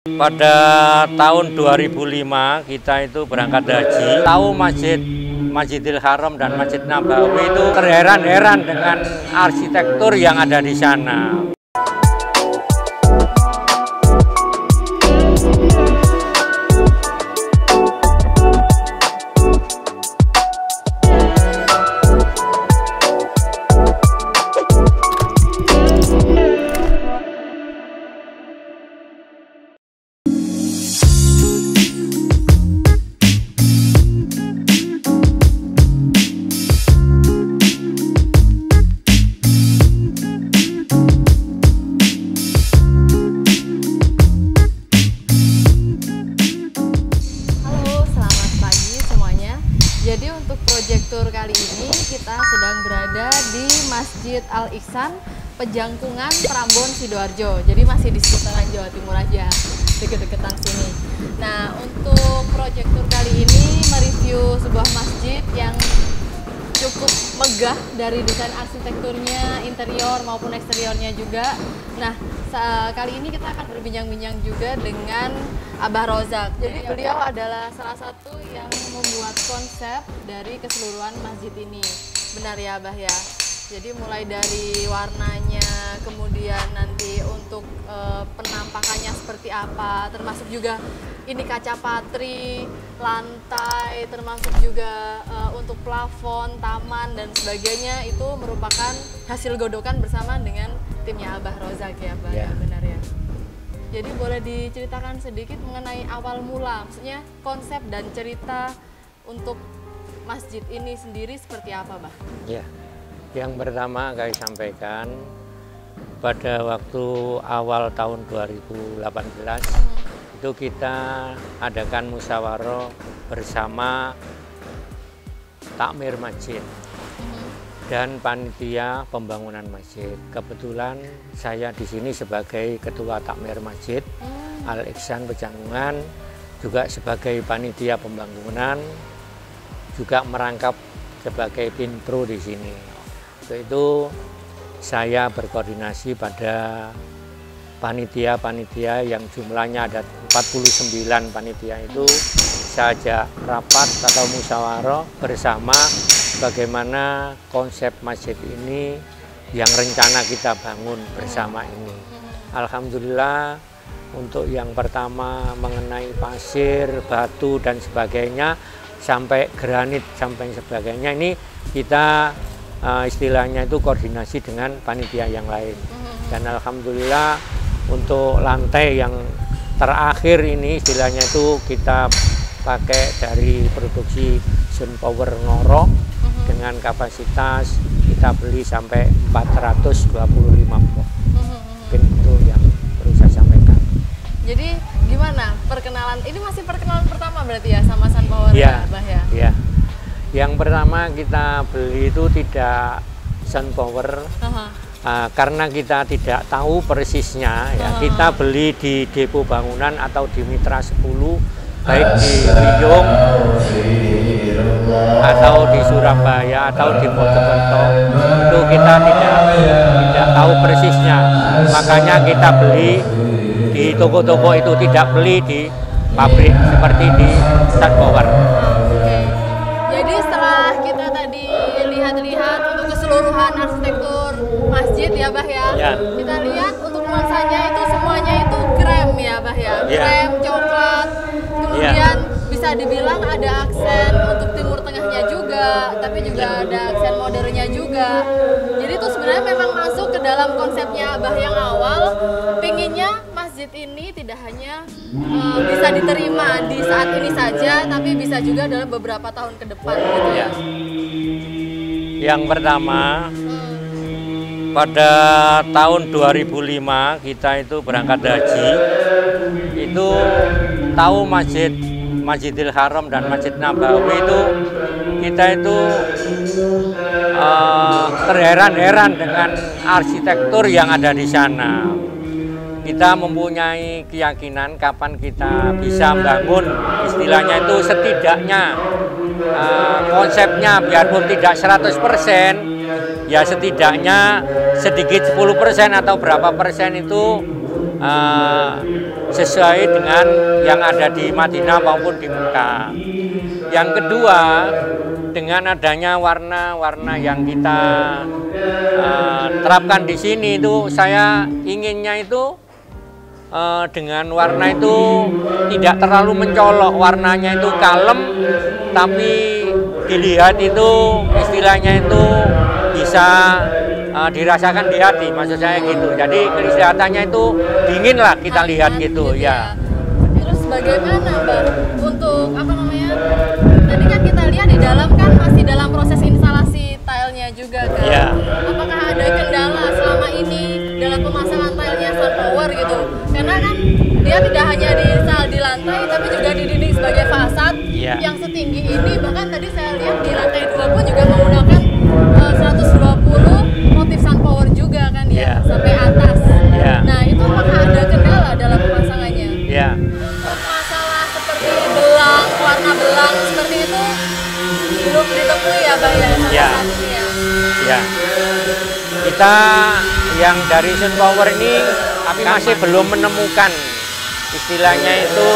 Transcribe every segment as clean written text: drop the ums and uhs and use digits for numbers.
Pada tahun 2005 kita itu berangkat haji, tahu Masjidil Haram dan Masjid Nabawi itu terheran-heran dengan arsitektur yang ada di sana. Jadi untuk proyektur kali ini kita sedang berada di Masjid Al-Ihsan, Pejangkungan, Prambon, Sidoarjo. Jadi masih di sekitaran Jawa Timur aja, deket-deketan sini. Nah, untuk proyektur kali ini mereview sebuah masjid yang cukup megah dari desain arsitekturnya, interior maupun eksteriornya juga. Nah, kali ini kita akan berbincang-bincang juga dengan Abah Rozak. Jadi beliau adalah salah satu yang membuat konsep dari keseluruhan masjid ini. Benar ya Abah ya? Jadi mulai dari warnanya, kemudian nanti untuk penampakannya seperti apa, termasuk juga ini kaca patri, lantai, termasuk juga untuk plafon, taman, dan sebagainya itu merupakan hasil godokan bersama dengan timnya Abah Rozak ya Abah, ya. Benar ya? Jadi boleh diceritakan sedikit mengenai awal mula, maksudnya konsep dan cerita untuk masjid ini sendiri seperti apa Bah? Ya, yang pertama kami sampaikan pada waktu awal tahun 2018 itu kita adakan musyawarah bersama takmir masjid dan panitia pembangunan masjid. Kebetulan saya di sini sebagai ketua takmir masjid Al-Ihsan Pejangkungan, juga sebagai panitia pembangunan, juga merangkap sebagai pinpro di sini. Untuk itu saya berkoordinasi pada panitia-panitia yang jumlahnya ada 49 panitia itu, saya ajak rapat atau musyawarah bersama bagaimana konsep masjid ini yang rencana kita bangun bersama ini. Alhamdulillah untuk yang pertama mengenai pasir, batu dan sebagainya sampai granit sampai sebagainya ini kita istilahnya itu koordinasi dengan panitia yang lain. Dan alhamdulillah untuk lantai yang terakhir ini istilahnya itu kita pakai dari produksi Sun Power Ngoro dengan kapasitas kita beli sampai 425 volt. Mungkin itu yang perlu saya sampaikan. Jadi gimana perkenalan? Ini masih perkenalan pertama berarti ya sama Sun Power ya, Bah ya? Iya. Yang pertama kita beli itu tidak Sun Power karena kita tidak tahu persisnya ya. Kita beli di depo bangunan atau di Mitra 10 baik di Riung atau di Surabaya atau di Mojokerto, itu kita tidak tahu persisnya, makanya kita beli di toko-toko itu, tidak beli di pabrik seperti di Sun Power. Jadi setelah kita tadi lihat-lihat untuk keseluruhan arsitektur masjid ya Bah ya, kita lihat untuk nuansanya itu semuanya itu krem ya Bah ya, krem, coklat. Kemudian bisa dibilang ada aksen untuk timur tengahnya juga, tapi juga ada aksen modernnya juga. Jadi itu sebenarnya memang masuk ke dalam konsepnya Abah yang awal, pinginnya masjid ini tidak hanya bisa diterima di saat ini saja, tapi bisa juga dalam beberapa tahun ke depan gitu ya. Yang pertama, pada tahun 2005 kita itu berangkat haji, itu tahu Masjidil Haram dan Masjid Nabawi itu kita itu terheran-heran dengan arsitektur yang ada di sana. Kita mempunyai keyakinan kapan kita bisa membangun istilahnya itu setidaknya konsepnya biarpun tidak 100%, ya setidaknya sedikit 10% atau berapa persen itu sesuai dengan yang ada di Madinah maupun di Mekah. Yang kedua, dengan adanya warna-warna yang kita terapkan di sini itu, saya inginnya itu dengan warna itu tidak terlalu mencolok, warnanya itu kalem, tapi dilihat itu istilahnya itu bisa dirasakan di hati, maksud saya gitu. Jadi kelihatannya itu dingin lah kita lihat gitu ya. Terus bagaimana Mbak untuk apa namanya? Tadi kan kita lihat di dalam kan masih dalam proses instalasi tilenya juga kan. Ya. Apakah ada kendala selama ini dalam pemasangan tilenya SunPower gitu? Karena kan dia tidak hanya diinstal di lantai tapi juga di dinding sebagai fasad yang setinggi ini. Bahkan tadi saya lihat di lantai 2 pun juga menggunakan 120 motif SunPower juga kan ya, sampai atas. Nah itu apakah ada kendala dalam pemasangannya? Masalah seperti belang, warna belang seperti itu belum ditemui ya Mbak ya? Kita yang dari SunPower ini masih belum menemukan istilahnya itu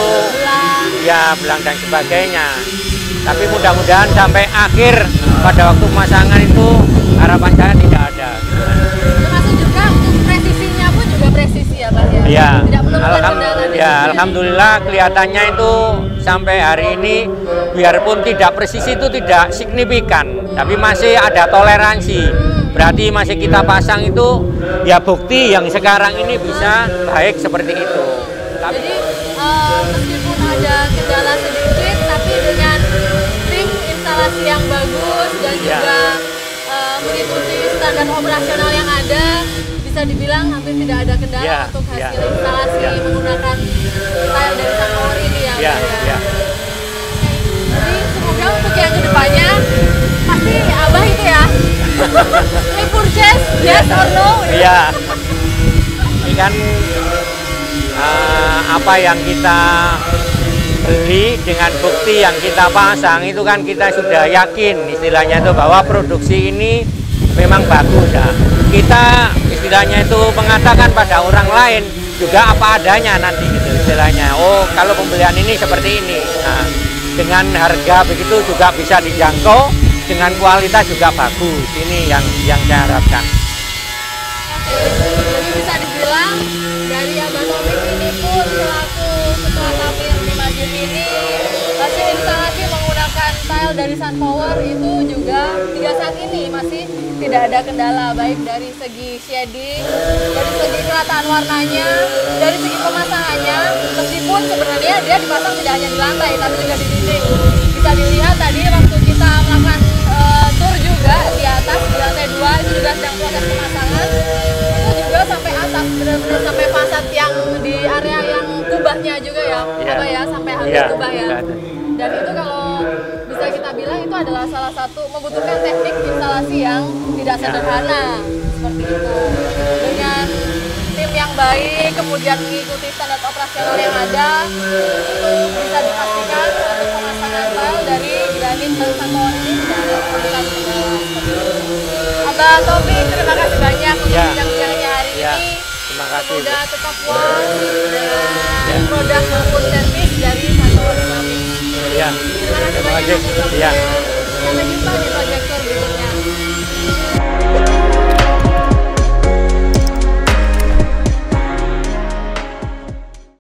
belang dan sebagainya. Tapi mudah-mudahan sampai akhir pada waktu pemasangan itu harapan saya tidak ada. Termasuk juga untuk presisinya pun juga presisi ya Pak ya? Iya. Tidak menemukan kendala. Alhamdulillah kelihatannya itu sampai hari ini biarpun tidak presisi itu tidak signifikan, tapi masih ada toleransi. Berarti masih kita pasang itu ya bukti yang sekarang ini bisa baik seperti itu. Jadi meskipun ada kendala sedikit, tapi dengan tim instalasi yang bagus dan juga mengikuti standar operasional yang ada, bisa dibilang hampir tidak ada kendala untuk hasil instalasi menggunakan tile dari SunPower ini ya. Jadi semoga untuk yang kedepannya pasti Abah itu ya repurchase, yes or no? Iya. Ini kan apa yang kita beli dengan bukti yang kita pasang itu kan kita sudah yakin istilahnya itu bahwa produksi ini memang bagus ya. Kita istilahnya itu mengatakan pada orang lain juga apa adanya nanti gitu istilahnya. Oh kalau pembelian ini seperti ini. Nah, dengan harga begitu juga bisa dijangkau, dengan kualitas juga bagus. Ini yang saya harapkan. Jadi bisa dibilang dari Abah Taufik ini pun selaku ketua tapir di masjid ini, hasil instalasi menggunakan tile dari SunPower itu juga hingga saat ini masih tidak ada kendala, baik dari segi shading, dari segi kerataan warnanya, dari segi pemasangannya, meskipun sebenarnya dia dipasang tidak hanya di lantai tapi juga di dinding. Bisa dilihat tadi waktu kita melakukan tour juga di atas di lantai 2 itu juga sedang proses pemasangan. Itu juga sampai atas, benar-benar sampai fasad yang di area yang kubahnya juga ya, apa ya, sampai habis kubah ya. Dan itu kalau bisa kita bilang itu adalah salah satu membutuhkan teknik instalasi yang tidak sederhana seperti itu. Dengan tim yang baik, kemudian mengikuti standar operasional yang ada, itu bisa dipastikan untuk pemasangan tile dari granit dan SunPower ini tidak ada kesulitan kendala seperti itu. Abah Taufik, terima kasih banyak untuk bincang-bincangnya hari ini. Terima kasih. Semoga tetap puas dengan produk maupun servis dari SunPower. Terima kasih. Terima kasih banyak. Sampai jumpa di proyek